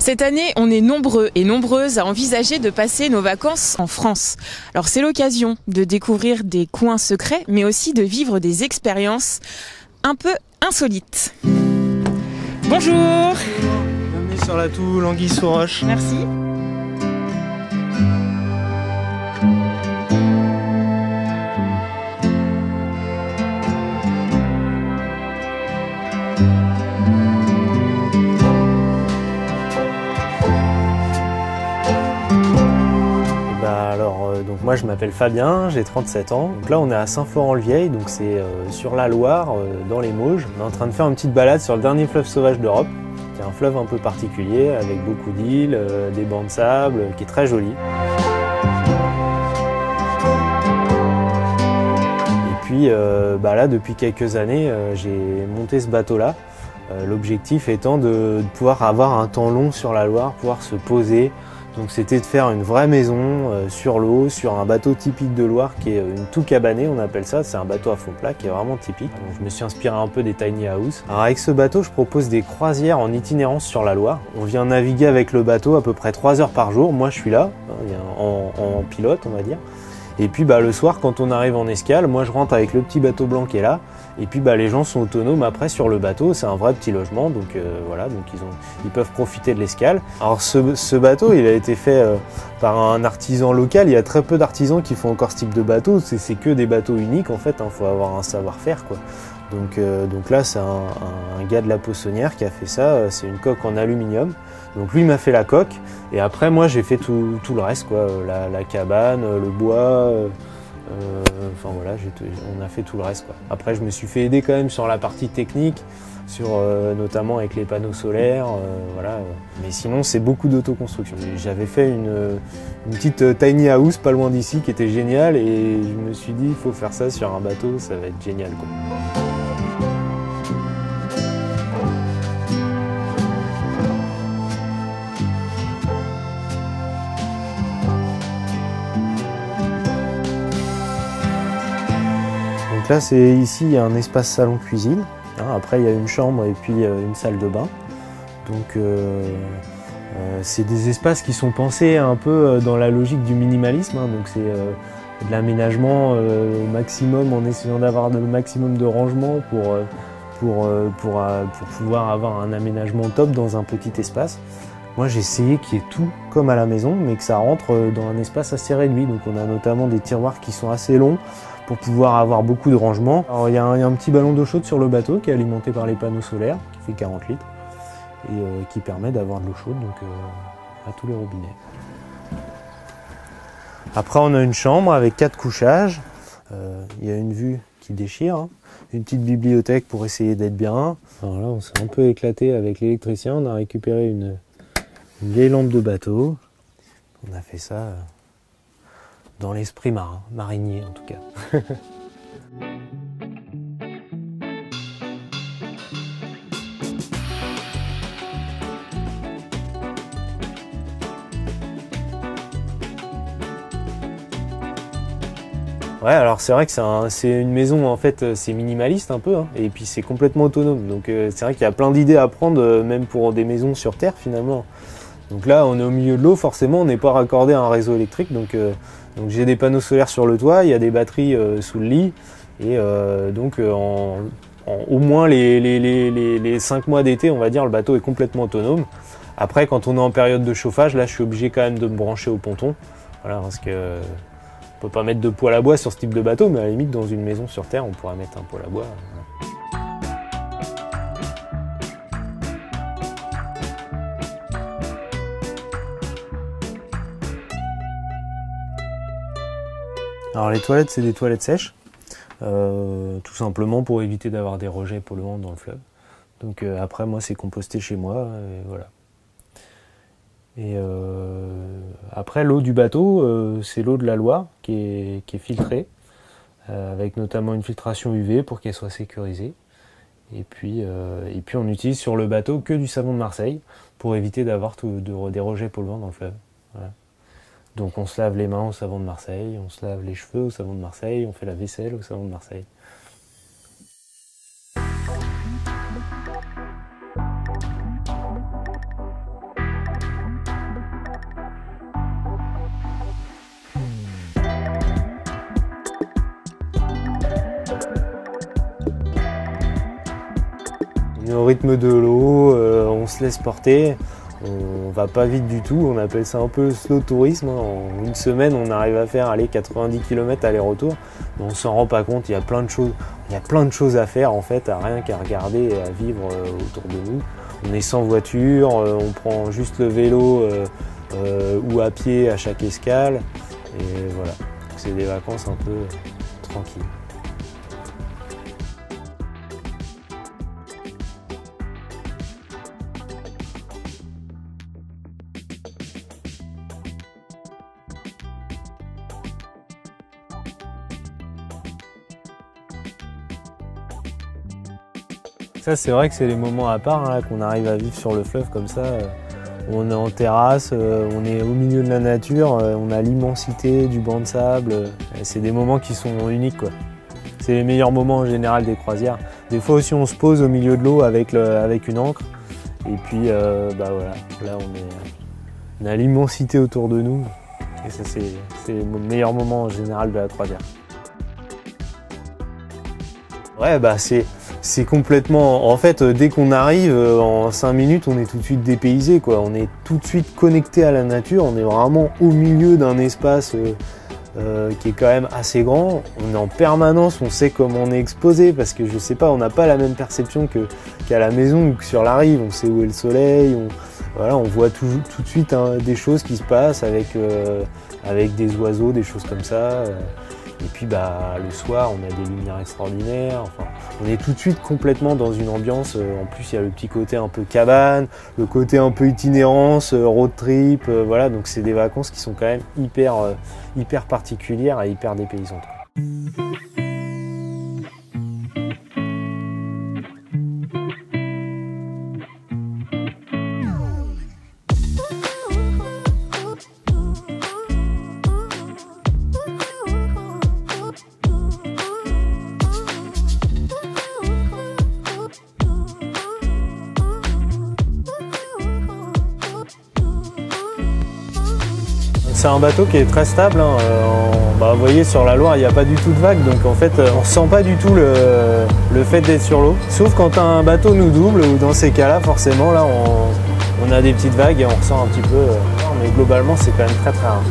Cette année, on est nombreux et nombreuses à envisager de passer nos vacances en France. Alors c'est l'occasion de découvrir des coins secrets, mais aussi de vivre des expériences un peu insolites. Bonjour. Bienvenue sur la Toul, Anguille-sous-Roche. Merci. Donc moi je m'appelle Fabien, j'ai 37 ans. Donc là on est à Saint-Florent-le-Vieil, donc c'est sur la Loire, dans les Mauges. On est en train de faire une petite balade sur le dernier fleuve sauvage d'Europe, qui est un fleuve un peu particulier, avec beaucoup d'îles, des bancs de sable, qui est très joli. Et puis là depuis quelques années j'ai monté ce bateau-là. L'objectif étant de pouvoir avoir un temps long sur la Loire, pouvoir se poser. Donc c'était de faire une vraie maison sur l'eau, sur un bateau typique de Loire qui est une tout cabanée, on appelle ça, c'est un bateau à fond plat qui est vraiment typique. Donc je me suis inspiré un peu des tiny house. Alors avec ce bateau, je propose des croisières en itinérance sur la Loire. On vient naviguer avec le bateau à peu près 3 heures par jour. Moi je suis là, en pilote on va dire. Et puis le soir quand on arrive en escale, moi je rentre avec le petit bateau blanc qui est là. Et puis les gens sont autonomes après sur le bateau, c'est un vrai petit logement, donc voilà, donc ils peuvent profiter de l'escale. Alors ce bateau, il a été fait par un artisan local. Il y a très peu d'artisans qui font encore ce type de bateau, c'est que des bateaux uniques en fait, faut avoir un savoir-faire quoi. Donc là c'est un gars de la Poissonnière qui a fait ça, c'est une coque en aluminium. Donc lui m'a fait la coque et après moi j'ai fait tout le reste quoi, la cabane, le bois. Enfin voilà, on a fait tout le reste quoi. Après je me suis fait aider quand même sur la partie technique, notamment avec les panneaux solaires, voilà. Mais sinon c'est beaucoup d'autoconstruction. J'avais fait une petite tiny house pas loin d'ici qui était géniale et je me suis dit il faut faire ça sur un bateau, ça va être génial quoi. Donc là, ici, il y a un espace salon-cuisine. Après, il y a une chambre et puis une salle de bain. Donc, c'est des espaces qui sont pensés un peu dans la logique du minimalisme. Donc, c'est de l'aménagement au maximum en essayant d'avoir le maximum de rangement pour pouvoir avoir un aménagement top dans un petit espace. Moi, j'ai essayé qu'il y ait tout comme à la maison, mais que ça rentre dans un espace assez réduit. Donc, on a notamment des tiroirs qui sont assez longs, pour pouvoir avoir beaucoup de rangement. Alors, il y a un petit ballon d'eau chaude sur le bateau qui est alimenté par les panneaux solaires, qui fait 40 litres, et qui permet d'avoir de l'eau chaude donc, à tous les robinets. Après on a une chambre avec 4 couchages, il y a une vue qui déchire, une petite bibliothèque pour essayer d'être bien. Alors là on s'est un peu éclaté avec l'électricien, on a récupéré une vieille lampe de bateau, on a fait ça dans l'esprit marin, marinier en tout cas. Ouais, alors c'est vrai que c'est une maison en fait, c'est minimaliste un peu, et puis c'est complètement autonome. Donc c'est vrai qu'il y a plein d'idées à prendre, même pour des maisons sur terre finalement. Donc là, on est au milieu de l'eau, forcément, on n'est pas raccordé à un réseau électrique. Donc j'ai des panneaux solaires sur le toit, il y a des batteries sous le lit. Et au moins les 5 mois d'été, on va dire, le bateau est complètement autonome. Après, quand on est en période de chauffage, là, je suis obligé quand même de me brancher au ponton. Voilà, parce que on peut pas mettre de poêle à bois sur ce type de bateau, mais à la limite, dans une maison sur terre, on pourrait mettre un poêle à bois. Voilà. Alors les toilettes, c'est des toilettes sèches, tout simplement pour éviter d'avoir des rejets polluants dans le fleuve. Donc après, moi, c'est composté chez moi, et voilà. Et après, l'eau du bateau, c'est l'eau de la Loire qui est filtrée, avec notamment une filtration UV pour qu'elle soit sécurisée. Et puis on utilise sur le bateau que du savon de Marseille pour éviter d'avoir des rejets polluants dans le fleuve. Voilà. Donc on se lave les mains au savon de Marseille, on se lave les cheveux au savon de Marseille, on fait la vaisselle au savon de Marseille. au rythme de l'eau, on se laisse porter. On va pas vite du tout, on appelle ça un peu slow tourisme. En une semaine, on arrive à faire 90 km aller-retour. On s'en rend pas compte, il y a plein de choses à faire en fait, rien qu'à regarder et à vivre autour de nous. On est sans voiture, on prend juste le vélo ou à pied à chaque escale. Et voilà, c'est des vacances un peu tranquilles. Ça, c'est vrai que c'est les moments à part hein, qu'on arrive à vivre sur le fleuve comme ça. On est en terrasse, on est au milieu de la nature, on a l'immensité du banc de sable. C'est des moments qui sont uniques, quoi. C'est les meilleurs moments en général des croisières. Des fois aussi, on se pose au milieu de l'eau avec une ancre. Et puis, bah voilà, là, on a l'immensité autour de nous. Et ça, c'est les meilleurs moments en général de la croisière. Ouais, bah c'est complètement... En fait, dès qu'on arrive, en 5 minutes, on est tout de suite dépaysé, quoi. On est tout de suite connecté à la nature. On est vraiment au milieu d'un espace qui est quand même assez grand. On est en permanence, on sait comment on est exposé parce que, je sais pas, on n'a pas la même perception qu'à la maison ou que sur la rive. On sait où est le soleil. Voilà, on voit tout de suite hein, des choses qui se passent avec des oiseaux, des choses comme ça. Et puis bah, le soir, on a des lumières extraordinaires. Enfin, on est tout de suite complètement dans une ambiance. En plus, il y a le petit côté un peu cabane, le côté un peu itinérance, road trip. Voilà, donc c'est des vacances qui sont quand même hyper particulières et hyper dépaysantes. C'est un bateau qui est très stable. Hein. Vous voyez, sur la Loire, il n'y a pas du tout de vagues. Donc en fait, on ne ressent pas du tout le fait d'être sur l'eau. Sauf quand un bateau nous double, ou dans ces cas-là, forcément, là, on a des petites vagues et on ressent un petit peu. Mais globalement, c'est quand même très rare.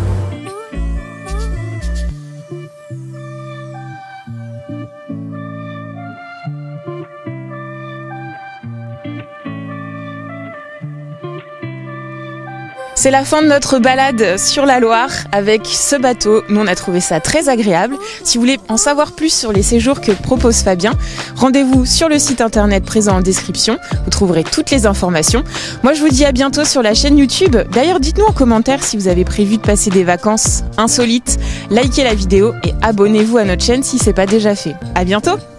C'est la fin de notre balade sur la Loire avec ce bateau. Nous, on a trouvé ça très agréable. Si vous voulez en savoir plus sur les séjours que propose Fabien, rendez-vous sur le site internet présent en description. Vous trouverez toutes les informations. Moi, je vous dis à bientôt sur la chaîne YouTube. D'ailleurs, dites-nous en commentaire si vous avez prévu de passer des vacances insolites. Likez la vidéo et abonnez-vous à notre chaîne si ce n'est pas déjà fait. À bientôt!